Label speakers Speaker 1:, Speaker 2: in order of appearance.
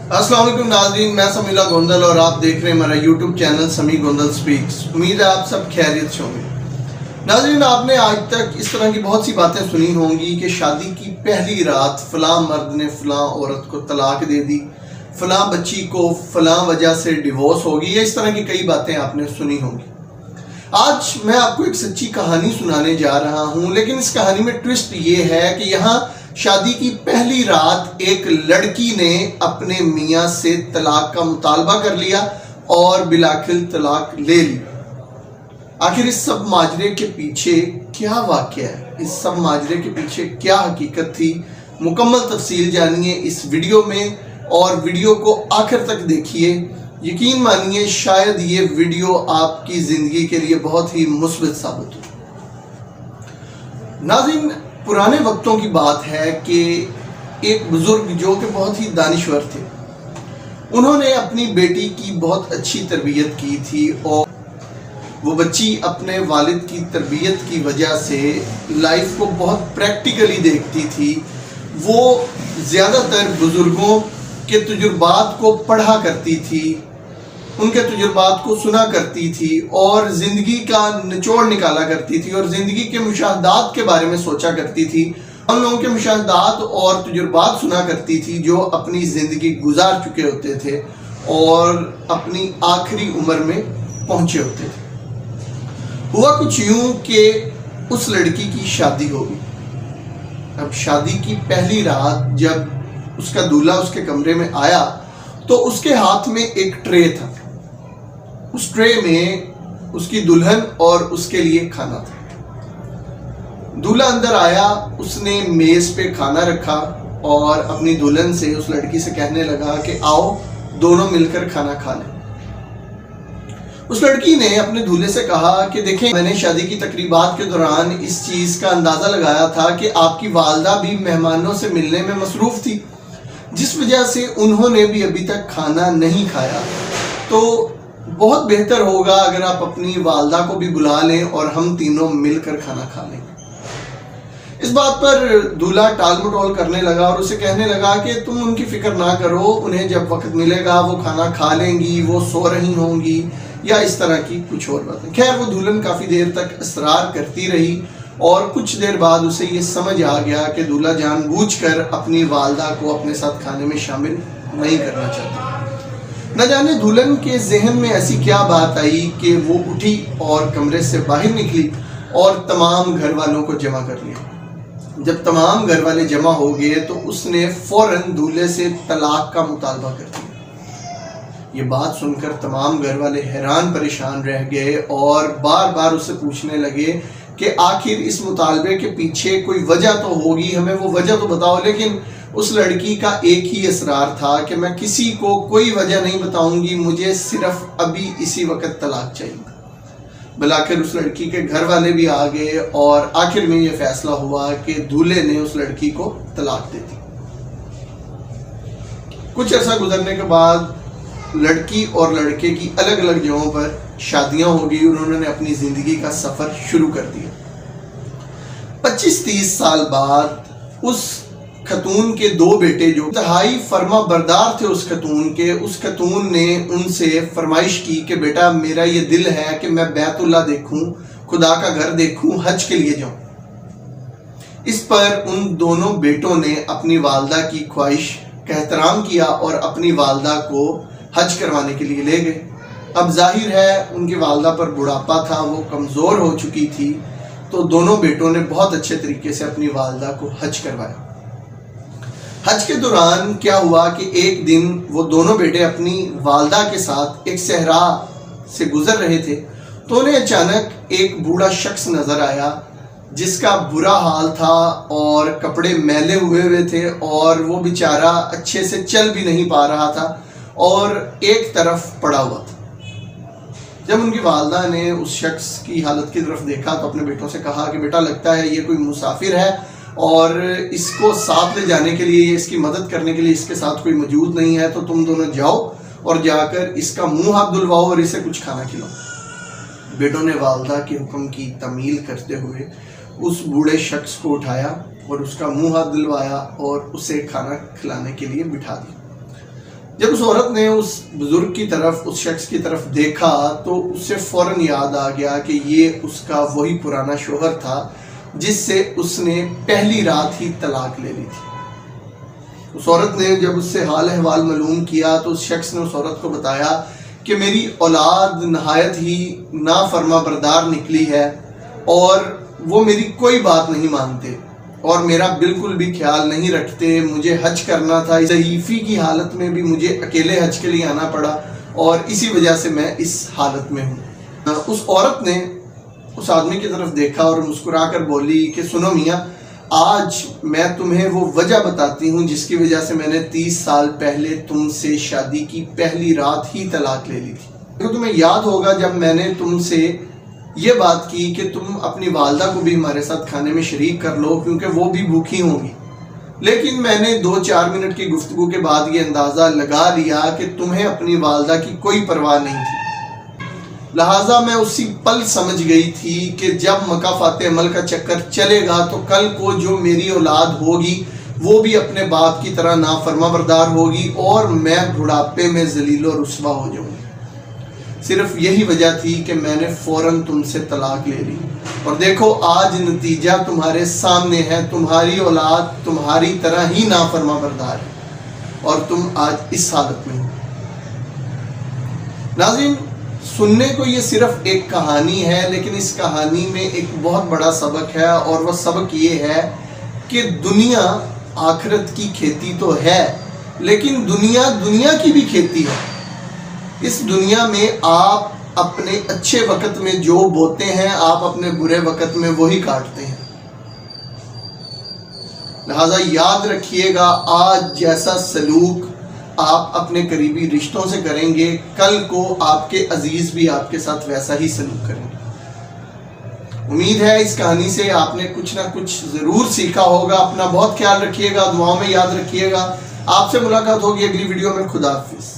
Speaker 1: अस्सलाम वालेकुम नाज़रीन, मैं समीला गोंदल और आप देख रहे हैं हमारा यूट्यूब चैनल समी गोंदल स्पीक्स। उम्मीद है आप सब खैरियत से होंगे। नाज़रीन, आपने आज तक इस तरह की बहुत सी बातें सुनी होंगी कि शादी की पहली रात फ़लाँ मर्द ने फ़लाँ औरत को तलाक दे दी, फ़लाँ बच्ची को फ़लाँ वजह से डिवोर्स होगी, या इस तरह की कई बातें आपने सुनी होंगी। आज मैं आपको एक सच्ची कहानी सुनाने जा रहा हूँ, लेकिन इस कहानी में ट्विस्ट ये है कि यहाँ शादी की पहली रात एक लड़की ने अपने मियाँ से तलाक का मुतालबा कर लिया और बिलाखिर तलाक ले ली। आखिर इस सब माजरे के पीछे क्या वाक़या है, इस सब माजरे के पीछे क्या हकीकत थी, मुकम्मल तफसील जानिए इस वीडियो में और वीडियो को आखिर तक देखिए। यकीन मानिए शायद ये वीडियो आपकी ज़िंदगी के लिए बहुत ही मुस्बित साबित हो। नाज़रीन, पुराने वक्तों की बात है कि एक बुज़ुर्ग जो कि बहुत ही दानिश्वर थे, उन्होंने अपनी बेटी की बहुत अच्छी तरबियत की थी और वो बच्ची अपने वालिद की तरबियत की वजह से लाइफ को बहुत प्रैक्टिकली देखती थी। वो ज़्यादातर बुज़ुर्गों के तजुर्बात को पढ़ा करती थी, उनके तजुर्बात को सुना करती थी और ज़िंदगी का निचोड़ निकाला करती थी और ज़िंदगी के मुशाहदात के बारे में सोचा करती थी। हम लोगों के मुशाहदात और तजुर्बात सुना करती थी जो अपनी ज़िंदगी गुजार चुके होते थे और अपनी आखिरी उम्र में पहुँचे होते थे। हुआ कुछ यूँ कि उस लड़की की शादी हो गई। अब शादी की पहली रात जब उसका दूल्हा उसके कमरे में आया तो उसके हाथ में एक ट्रे था। उस ट्रे में उसकी दुल्हन और उसके लिए खाना था। दूल्हा अंदर आया, उसने मेज पे खाना रखा और अपनी दुल्हन से, उस लड़की से कहने लगा कि आओ दोनों मिलकर खाना खा लें। उस लड़की ने अपने दूल्हे से कहा कि देखें, मैंने शादी की तकरीबात के दौरान इस चीज़ का अंदाज़ा लगाया था कि आपकी वालदा भी मेहमानों से मिलने में मसरूफ़ थी, जिस वजह से उन्होंने भी अभी तक खाना नहीं खाया। तो बहुत बेहतर होगा अगर आप अपनी वालदा को भी बुला लें और हम तीनों मिलकर खाना खा लें। इस बात पर दूल्हा टाल मटोल करने लगा और उसे कहने लगा कि तुम उनकी फिक्र ना करो, उन्हें जब वक्त मिलेगा वो खाना खा लेंगी, वो सो रही होंगी, या इस तरह की कुछ और बातें। खैर, वो दुल्हन काफ़ी देर तक इसरार करती रही और कुछ देर बाद उसे ये समझ आ गया कि दूल्हा जानबूझकर अपनी वालदा को अपने साथ खाने में शामिल नहीं करना चाहता। न जाने दुल्हन के जहन में ऐसी क्या बात आई कि वो उठी और कमरे से बाहर निकली और तमाम घर वालों को जमा कर लिया। जब तमाम घर वाले जमा हो गए तो उसने फौरन दूल्हे से तलाक का मुतालबा कर दिया। ये बात सुनकर तमाम घर वाले हैरान परेशान रह गए और बार बार उससे पूछने लगे कि आखिर इस मुतालबे के पीछे कोई वजह तो होगी, हमें वो वजह तो बताओ। लेकिन उस लड़की का एक ही इसरार था कि मैं किसी को कोई वजह नहीं बताऊंगी, मुझे सिर्फ अभी इसी वक्त तलाक चाहिए। बिलाखिर उस लड़की के घर वाले भी आ गए और आखिर में ये फैसला हुआ कि दूल्हे ने उस लड़की को तलाक दे दी। कुछ अर्सा गुजरने के बाद लड़की और लड़के की अलग अलग जगहों पर शादियां हो गई और उन्होंने अपनी जिंदगी का सफर शुरू कर दिया। 25-30 साल बाद उस खतून के दो बेटे जो इंतहाई फर्मा बरदार थे उस खतून ने उनसे फरमाइश की कि बेटा, मेरा ये दिल है कि मैं बैतुल्ला देखूं, खुदा का घर देखूं, हज के लिए जाऊं। इस पर उन दोनों बेटों ने अपनी वालदा की ख्वाहिश का एहतराम किया और अपनी वालदा को हज करवाने के लिए ले गए। अब जाहिर है उनकी वालदा पर बुढ़ापा था, वो कमज़ोर हो चुकी थी, तो दोनों बेटों ने बहुत अच्छे तरीके से अपनी वालदा को हज करवाया। हज के दौरान क्या हुआ कि एक दिन वो दोनों बेटे अपनी वालदा के साथ एक सहरा से गुजर रहे थे तो उन्हें अचानक एक बूढ़ा शख्स नज़र आया जिसका बुरा हाल था और कपड़े मैले हुए थे और वो बेचारा अच्छे से चल भी नहीं पा रहा था और एक तरफ पड़ा हुआ था। जब उनकी वालदा ने उस शख्स की हालत की तरफ देखा तो अपने बेटों से कहा कि बेटा, लगता है ये कोई मुसाफिर है और इसको साथ ले जाने के लिए, इसकी मदद करने के लिए इसके साथ कोई मौजूद नहीं है, तो तुम दोनों जाओ और जाकर इसका मुंह हाथ धुलवाओ और इसे कुछ खाना खिलाओ। बेटों ने वालदा के हुक्म की तमील करते हुए उस बूढ़े शख्स को उठाया और उसका मुंह हाथ दिलवाया और उसे खाना खिलाने के लिए बिठा दिया। جب اس عورت نے اس بزرگ کی طرف، اس شخص کی طرف دیکھا تو اسے فوراً یاد آ گیا کہ یہ اس کا وہی پرانا شوہر تھا جس سے اس نے پہلی رات ہی طلاق لے لی تھی۔ اس عورت نے جب اس سے حال احوال معلوم کیا تو اس شخص نے اس عورت کو بتایا کہ میری اولاد نہایت ہی نافرما بردار نکلی ہے اور وہ میری کوئی بات نہیں مانتے اور میرا بالکل بھی خیال نہیں رکھتے۔ مجھے حج کرنا تھا، ضعیفی کی حالت میں بھی مجھے اکیلے حج کے لیے آنا پڑا اور اسی وجہ سے میں اس حالت میں ہوں۔ اس عورت نے اس آدمی کی طرف دیکھا اور مسکرا کر بولی کہ سنو میاں، آج میں تمہیں وہ وجہ بتاتی ہوں جس کی وجہ سے میں نے 30 سال پہلے تم سے شادی کی پہلی رات ہی طلاق لے لی تھی۔ تو تمہیں یاد ہوگا جب میں نے تم سے یہ بات کی کہ تم اپنی والدہ کو بھی ہمارے ساتھ کھانے میں شریک کر لو کیونکہ وہ بھی بھوکی ہوں گی، لیکن میں نے 2-4 منٹ کی گفتگو کے بعد یہ اندازہ لگا لیا کہ تمہیں اپنی والدہ کی کوئی پرواہ نہیں تھی، لہٰذا میں اسی پل سمجھ گئی تھی کہ جب مکافات عمل کا چکر چلے گا تو کل کو جو میری اولاد ہوگی وہ بھی اپنے باپ کی طرح نافرما بردار ہوگی اور میں بڑھاپے میں ذلیل و رسوا ہو جاؤں گی۔ صرف یہی وجہ تھی کہ میں نے فوراً تم سے طلاق لے لی، اور دیکھو آج نتیجہ تمہارے سامنے ہے، تمہاری اولاد تمہاری طرح ہی نافرما بردار ہے اور تم آج اس حالت میں ہو۔ ناظرین، سننے کو یہ صرف ایک کہانی ہے، لیکن اس کہانی میں ایک بہت بڑا سبق ہے، اور وہ سبق یہ ہے کہ دنیا آخرت کی کھیتی تو ہے، لیکن دنیا کی بھی کھیتی ہے۔ اس دنیا میں آپ اپنے اچھے وقت میں جو بوتے ہیں آپ اپنے برے وقت میں وہی کاٹتے ہیں، لہٰذا یاد رکھیے گا آج جیسا سلوک آپ اپنے قریبی رشتوں سے کریں گے، کل کو آپ کے عزیز بھی آپ کے ساتھ ویسا ہی سلوک کریں گے۔ امید ہے اس کہانی سے آپ نے کچھ نہ کچھ ضرور سیکھا ہوگا۔ اپنا بہت خیال رکھیے گا، دعاؤں میں یاد رکھیے گا۔ آپ سے ملاقات ہوگی اگلی ویڈیو میں۔ خدا حافظ۔